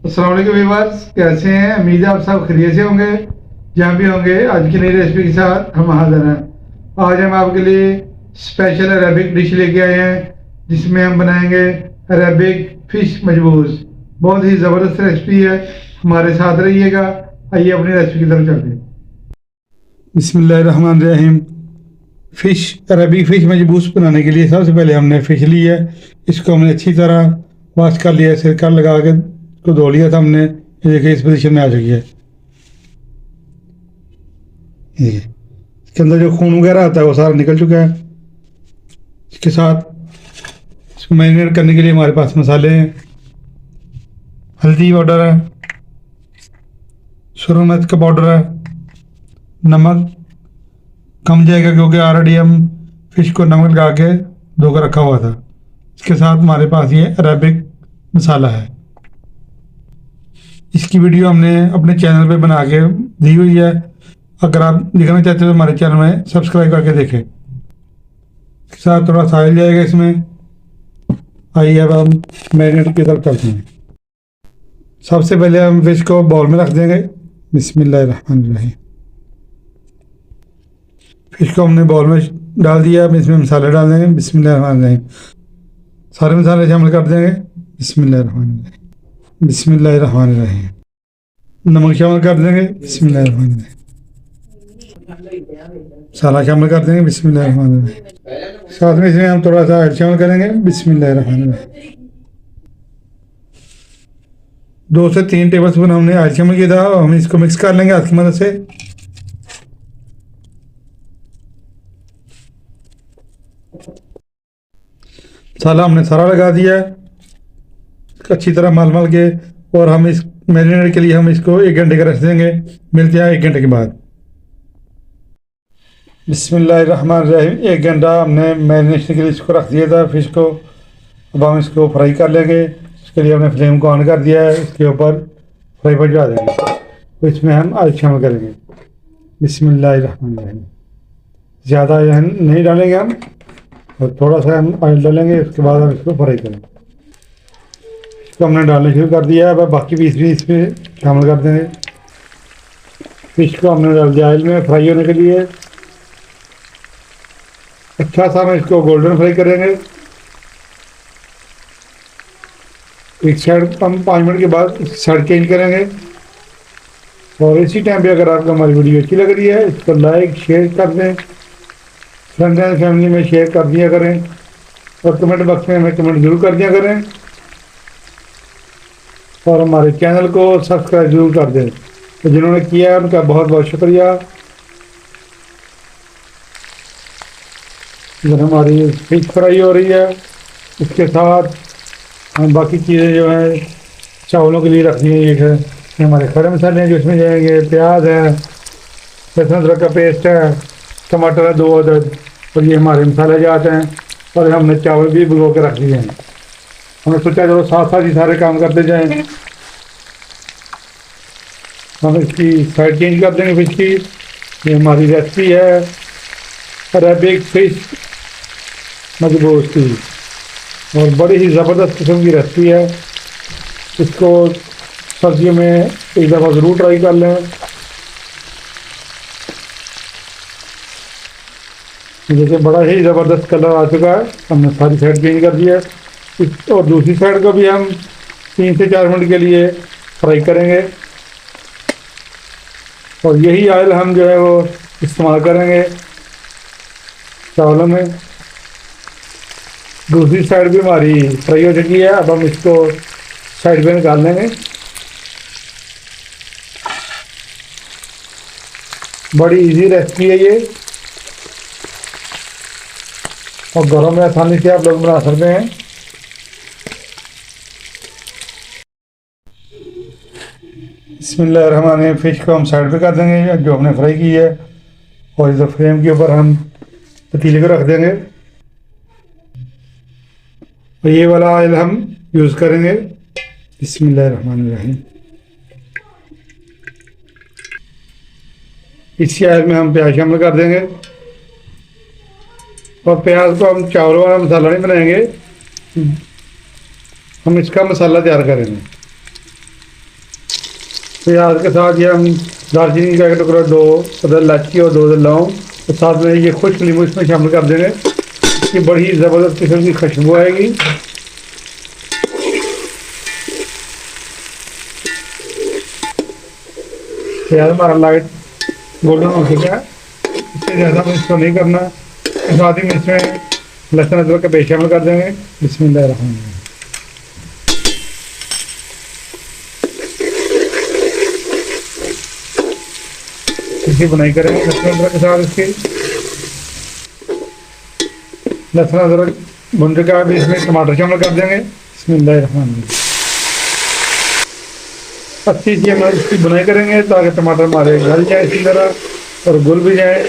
अस्सलाम वालेकुम व्यूअर्स, कैसे हैं? उम्मीद है आप सब खैरियत से होंगे। जहाँ भी होंगे, आज की नई रेसिपी के साथ हम हाजिर हैं। आज हम आपके लिए स्पेशल अरेबिक डिश लेके आए हैं, जिसमें हम बनाएंगे अरेबिक फिश मजबूस। बहुत ही ज़बरदस्त रेसिपी है, हमारे साथ रहिएगा। आइए अपनी रेसिपी की तरफ चलते हैं। बिस्मिल्लाहिर्रहमानिर्रहीम। फ़िश अरेबिक फ़िश मजबूस बनाने के लिए सबसे पहले हमने फ़िश ली है। इसको हमने अच्छी तरह वॉश कर लिया है, सिरका लगा के को धो लिया था हमने। ये देखिए इस पोजीशन में आ चुकी है। ये इसके अंदर जो खून वगैरह आता है वो सारा निकल चुका है। इसके साथ इसको मैरिनेट करने के लिए हमारे पास मसाले हैं। हल्दी पाउडर है, सुरख मिर्च का पाउडर है, नमक कम जाएगा क्योंकि ऑलरेडी हम फिश को नमक लगा के धो कर रखा हुआ था। इसके साथ हमारे पास ये अरेबिक मसाला है। इसकी वीडियो हमने अपने चैनल पे बना के दी हुई है, अगर आप देखना चाहते हो तो हमारे चैनल में सब्सक्राइब करके देखें। इसके साथ थोड़ा सा ऑयल जाएगा इसमें। आइए अब हम मैरिनेट की तरफ चलते हैं। सबसे पहले हम फिश को बाउल में रख देंगे। बिस्मिल्लाहिर्रहमानिर्रहीम। फिश को हमने बाउल में डाल दिया। अब इसमें मसाले डाल देंगे। बिस्मिल्लाहिर्रहमानिर्रहीम। सारे मसाले शामिल कर देंगे। बिस्मिल्लाहिर्रहमानिर्रहीम। बिस्मिल्लाहिर्रहमानिर्रहीम। नमक शामिल कर देंगे। बिस्मिल्लाहिर्रहमानिर्रहीम। मसाला शामिल कर देंगे। बिस्मिल्लाहिर्रहमानिर्रहीम। साथ में इसमें हम थोड़ा सा ऑयल शामिल करेंगे। बिस्मिल्लाहिर्रहमानिर्रहीम। 2 से 3 टेबल स्पून हमने ऑयल शामिल किया था। हम इसको मिक्स कर लेंगे हाथ की मदद से। मसाला हमने सारा लगा दिया है अच्छी तरह मल मल के, और हम इस मैरिनेट के लिए हम इसको 1 घंटे का रेस्ट देंगे। मिलते हैं 1 घंटे के बाद। बिस्मिल्लाहिर्रहमानिर्रहीम। 1 घंटा हमने मैरिनेशन के लिए इसको रख दिया था फिश को। अब हम इसको फ्राई कर लेंगे। इसके लिए हमने फ्लेम को ऑन कर दिया है। इसके ऊपर फ्राई पर चढ़ा देंगे। तो इसमें हम ऑयल शामिल करेंगे। बिस्मिल्लाहिर्रहमानिर्रहीम। ज़्यादा नहीं डालेंगे हम, और थोड़ा सा हम ऑयल डालेंगे। उसके बाद हम इसको फ्राई करेंगे। इसको हमने डालना शुरू कर दिया है। अब बाकी पीस भी इसमें शामिल कर देंगे। फिश को हमने डाल दिया ऑयल में फ्राई होने के लिए। अच्छा सा हम इसको गोल्डन फ्राई करेंगे। एक साइड हम 5 मिनट के बाद साइड चेंज करेंगे। और इसी टाइम पे अगर आपको हमारी वीडियो अच्छी लग रही है, इसको लाइक शेयर कर दें, फ्रेंड एंड फैमिली में शेयर कर दिया करें, और कमेंट बॉक्स में हमें कमेंट जरूर कर दिया करें, और हमारे चैनल को सब्सक्राइब जरूर कर दें। तो जिन्होंने किया है उनका बहुत बहुत शुक्रिया। इधर हमारी फिश फ्राई हो रही है। इसके साथ हम बाकी चीज़ें जो हैं चावलों के लिए रख दी है। ये हमारे खड़े मसाले हैं जो इसमें जाएंगे। प्याज है, लहसुन अदरक का पेस्ट है, टमाटर है 2 अदद, और ये हमारे मसाले जाते हैं। और हमने चावल भी भिगो के रख दिए हैं। हमने सोचा चलो साथ साथ ही सारे काम करते जाएं। हम इसकी साइड चेंज कर देंगे फिश की। ये हमारी रेसिपी है अरेबिक फिश मजबूस की, और बड़ी ही ज़बरदस्त किस्म की रेसिपी है। इसको सर्दियों में एक दफ़ा ज़रूर ट्राई कर लें। जैसे बड़ा ही ज़बरदस्त कलर आ चुका है। हमने सारी साइड चेंज कर दिया है। और दूसरी साइड को भी हम 3 से 4 मिनट के लिए फ्राई करेंगे। और यही ऑयल हम जो है वो इस्तेमाल करेंगे चावलों में। दूसरी साइड भी हमारी फ्राई हो चुकी है। अब हम इसको साइड पे निकाल लेंगे। बड़ी इजी रेसिपी है ये, और घरों में आसानी से आप लोग बना सकते हैं। बिस्मिल्लाहिर्रहमानिर्रहीम। फिश को हम साइड पे कर देंगे जो हमने फ्राई की है, और इधर फ्लेम के ऊपर हम पतीले को रख देंगे। और ये वाला ऑयल हम यूज़ करेंगे। बिस्मिल्लाहिर्रहमानिर्रहीम। इसी ऑयल में हम प्याज शामिल कर देंगे। और प्याज को हम चावल वाला मसाला नहीं बनाएंगे, हम इसका मसाला तैयार करेंगे। प्याज के साथ ये हम दालचीनी का एक टुकड़ा, 2 अदर इलायची और 2 लौंग, और साथ में ये खुश्क नींबू इसमें शामिल कर देंगे। ये बड़ी ज़बरदस्त किस्म की खुशबू आएगी। प्याज हमारा लाइट गोल्डन हो चुका है, इससे ज़्यादा हमें इसको नहीं करना। साथ ही में इसमें लहसुन अदरक का पेस्ट शामिल कर देंगे। बिस्मिल्लाहिर्रहमानिर्रहीम। इसकी बुनाई करेंगे लहसुन अदरक के साथ। इसकी लहसुन अदरक भुन चुका है, इसमें टमाटर शामिल कर देंगे। बिस्मिल्लाहिर्रहमानिर्रहीम। अच्छी सी हम इसकी बुनाई करेंगे ताकि टमाटर हमारे गल जाए इसी तरह और घुल भी जाए।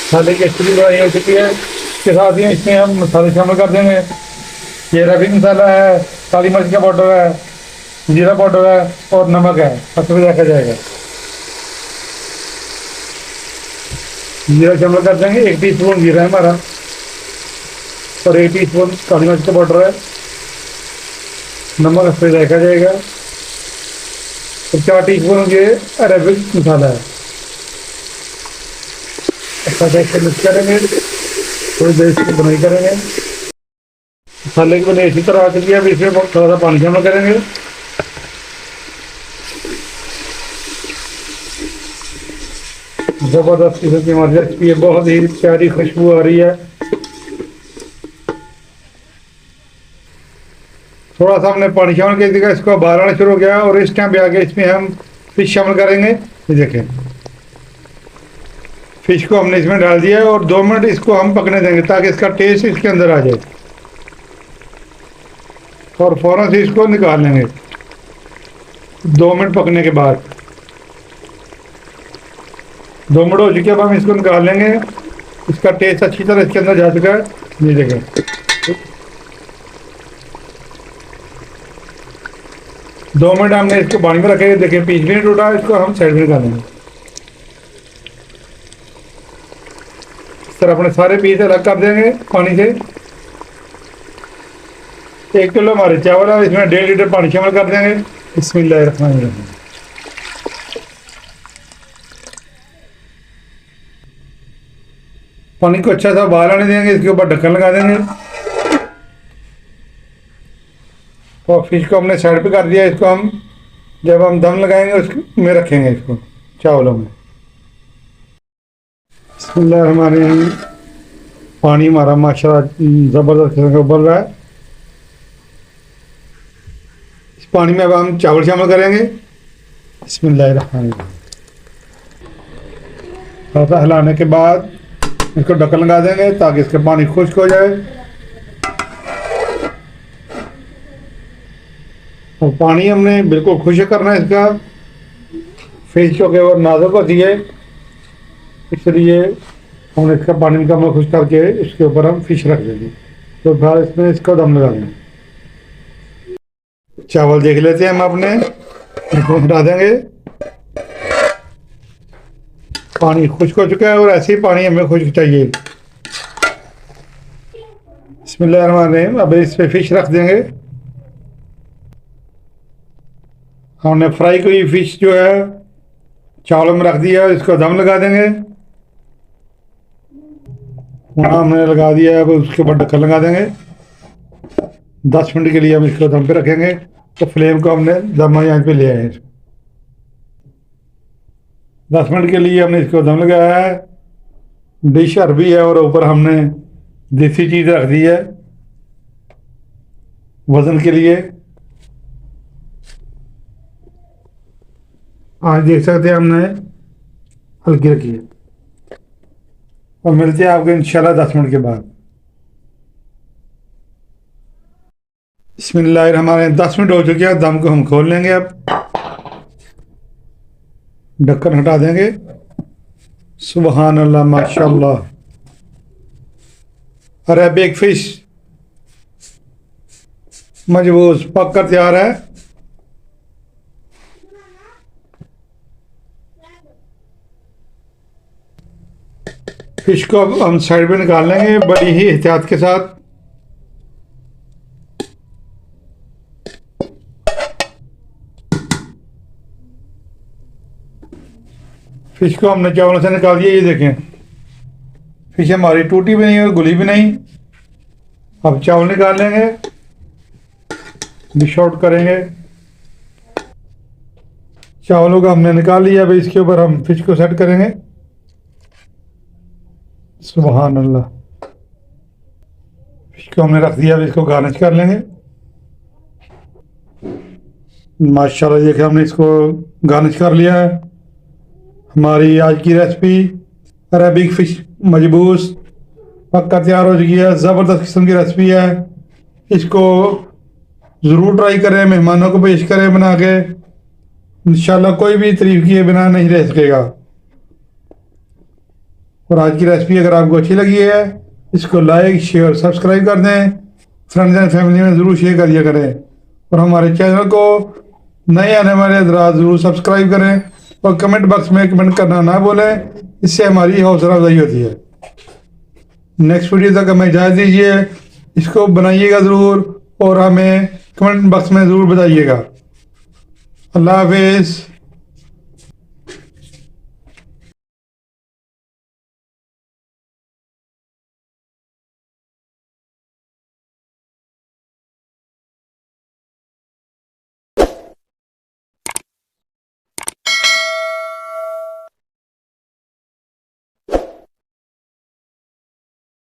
मसाले की अच्छी बुनाई हो चुकी है। इसके साथ ही इसमें हम मसाले शामिल कर देंगे। ये रफी मसाला है, काली मिर्च का पाउडर है, जीरा पाउडर है और नमक है। अच्छे से देखा जाएगा। जीरा शामिल कर देंगे, 1 टीस्पून जीरा है हमारा और 1 टीस्पून काली मिर्च का पाउडर है। नमक इस पर देखा जाएगा। और 4 टीस्पून ये अरेबिक मसाला है। अच्छा देख के मिक्स करेंगे, थोड़ी देर इसकी बुनाई करेंगे। मसाले की बुनाई इसी तरह आ चुकी है। अब इसमें थोड़ा सा पानी शामिल करेंगे। ज़बरदस्त किस्म की हमारी रेसिपी है, बहुत ही प्यारी खुशबू आ रही है। थोड़ा सा हमने पानी शामिल कर दिया, इसको बाहर आना शुरू हो गया और इस टाइम पे आगे इसमें हम फिश शामिल करेंगे। ये देखें, फिश को हमने इसमें डाल दिया है और 2 मिनट इसको हम पकने देंगे ताकि इसका टेस्ट इसके अंदर आ जाए और फ़ौरन से इसको निकाल लेंगे 2 मिनट पकने के बाद। 2 मिनट हो चुके, अब हम इसको निकाल लेंगे। इसका टेस्ट अच्छी तरह इसके अंदर जा चुका है। ये देखें, 2 मिनट हमने इसको पानी में रखे। देखिए पीस भी नहीं टूटा। इसको हम साइड में निकालेंगे। इस तरह अपने सारे पीस अलग कर देंगे पानी से। 1 किलो हमारे चावल है, इसमें 1.5 लीटर पानी शामिल कर देंगे। बिस्मिल्लाहिर्रहमानिर्रहीम। पानी को अच्छा सा उबाल आने देंगे। इसके ऊपर ढक्कन लगा देंगे और फिश को हमने साइड पे कर दिया। इसको हम जब हम दम लगाएंगे उसमें रखेंगे इसको चावलों में। बिस्मिल्लाहिर्रहमानिर्रहीम। पानी हमारा माशाल्लाह ज़बरदस्त किस्म का उबल रहा है। इस पानी में अब हम चावल शामिल करेंगे। बिस्मिल्लाहिर्रहमानिर्रहीम। थोड़ा सा हिलाने के बाद इसको ढक्कन लगा देंगे ताकि इसका पानी खुश्क हो जाए। और पानी हमने बिल्कुल खुश्क करना है इसका। फिश जो कि वो नाजुक होती है, इसलिए हमने इसका पानी मुकम्मल खुश्क करके इसके ऊपर हम फिश रख देंगे। तो फिर इसमें इसको दम लगा देंगे। चावल देख लेते हैं हम अपने, इसको हटा देंगे। पानी खुश्क हो चुका है और ऐसे ही पानी हमें खुश्क चाहिए। बिस्मिल्लाहिर्रहमानिर्रहीम। अब इस पर फिश रख देंगे। हमने फ्राई की फिश जो है चावलों में रख दिया, इसको दम लगा देंगे। वहाँ हमने लगा दिया है, अब उसके ऊपर ढक्कन लगा देंगे। 10 मिनट के लिए हम इसको दम पे रखेंगे। तो फ्लेम को हमने दम आंच पे ले आए हैं। 10 मिनट के लिए हमने इसको दम लगाया है। डिश अरबी है और ऊपर हमने देसी चीज़ रख दी है वज़न के लिए। आज देख सकते हैं हमने हल्की रखी है। और मिलते हैं आपको इंशाल्लाह 10 मिनट के बाद। बिस्मिल्लाहिर्रहमानिर्रहीम। 10 मिनट हो चुके हैं, दम को हम खोल लेंगे। अब ढक्कन हटा देंगे। सुबहान अल्लाह, माशाअल्लाह। अरेबिक फिश मजबूत पक कर तैयार है। फिश को अब हम साइड में निकाल लेंगे बड़ी ही एहतियात के साथ। फिश को हमने चावलों से निकाल दिया, ये देखें फिश हमारी टूटी भी नहीं और गुली भी नहीं। अब चावल निकाल लेंगे, डिश आउट करेंगे। चावलों को हमने निकाल लिया, अभी इसके ऊपर हम फिश को सेट करेंगे। सुभान अल्लाह, फिश को हमने रख दिया, अभी इसको गार्निश कर लेंगे। माशाल्लाह देखिए हमने इसको गार्निश कर लिया है। हमारी आज की रेसिपी अरेबिक फ़िश मजबूस पक्का तैयार हो चुकी है। ज़बरदस्त किस्म की रेसिपी है, इसको ज़रूर ट्राई करें, मेहमानों को पेश करें बना के। इंशाल्लाह कोई भी तारीफ किए बिना नहीं रह सकेगा। और आज की रेसिपी अगर आपको अच्छी लगी है, इसको लाइक शेयर सब्सक्राइब कर दें, फ्रेंड्स एंड फैमिली में ज़रूर शेयर कर दिया करें। और हमारे चैनल को नए आने वाले हज़रात ज़रूर सब्सक्राइब करें और कमेंट बॉक्स में कमेंट करना ना भूलें, इससे हमारी हौसला अफजाई होती है। नेक्स्ट वीडियो तक हमें इजाज़त दीजिए, इसको बनाइएगा ज़रूर और हमें कमेंट बॉक्स में ज़रूर बताइएगा। अल्लाह हाफिज़।